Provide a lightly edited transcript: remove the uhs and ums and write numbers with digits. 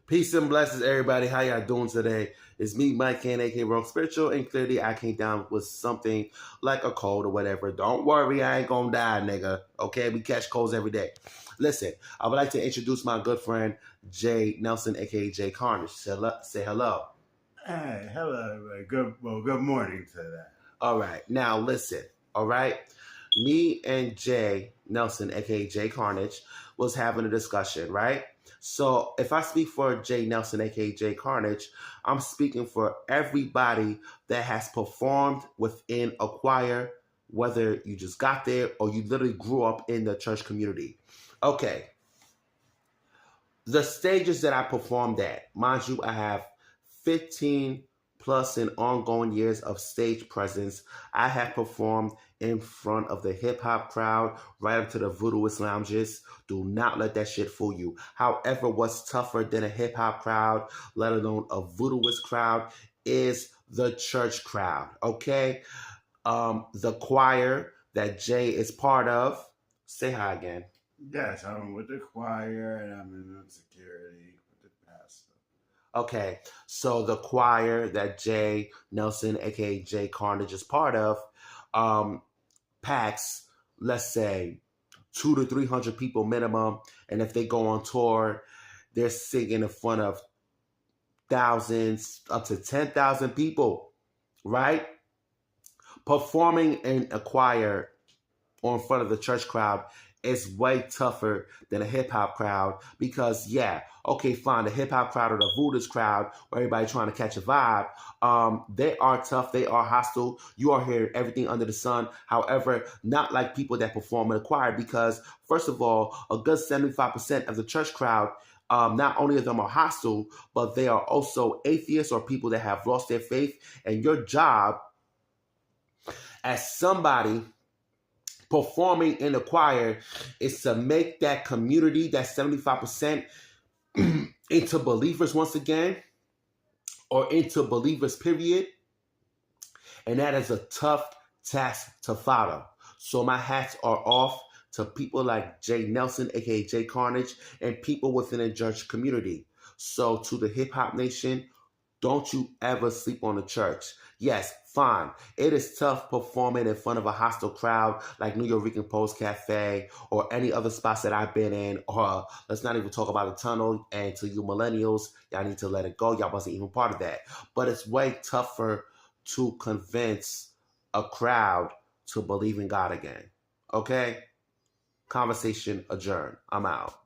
Peace and blessings, everybody. How y'all doing today? It's me, Mike Kane, aka Wrong Spiritual, and clearly I came down with something like a cold or whatever. Don't worry, I ain't gonna die, nigga. Okay, we catch colds every day. Listen, I would like to introduce my good friend Jay Nelson, aka Jay Carnage. Say hello. Hey, hello, everybody. Good morning to that. All right, now listen. All right, me and Jay Nelson, aka Jay Carnage, was having a discussion, right? So if I speak for Jay Nelson, aka Jay Carnage, I'm speaking for everybody that has performed within a choir, whether you just got there or you literally grew up in the church community. Okay. The stages that I performed at, mind you, I have 15 plus in ongoing years of stage presence. I have performed in front of the hip hop crowd, right up to the voodooist lounges. Do not let that shit fool you. However, what's tougher than a hip hop crowd, let alone a voodooist crowd, is the church crowd. Okay, the choir that Jay is part of. Say hi again. Yes, I'm with the choir and I'm in security with the pastor. Okay, so the choir that Jay Nelson, aka Jay Carnage, is part of, packs, let's say, 200 to 300 people minimum, and if they go on tour, they're singing in front of thousands, up to 10,000 people, right? Performing in a choir or in front of the church crowd is way tougher than a hip hop crowd because, yeah, okay, fine, the hip hop crowd or the voodooist crowd where everybody trying to catch a vibe, they are tough, they are hostile. You are hearing everything under the sun. However, not like people that perform in a choir because, first of all, a good 75% of the church crowd, not only of them are hostile, but they are also atheists or people that have lost their faith. And your job as somebody performing in the choir is to make that community, that 75%, into believers once again, or into believers, period. And that is a tough task to follow. So my hats are off to people like Jay Nelson, aka Jay Carnage, and people within the church community. So to the hip hop nation, don't you ever sleep on the church. Yes, fine. It is tough performing in front of a hostile crowd like New York Post Cafe or any other spots that I've been in. Or let's not even talk about the tunnel. And to you millennials, y'all need to let it go. Y'all wasn't even part of that. But it's way tougher to convince a crowd to believe in God again. Okay? Conversation adjourned. I'm out.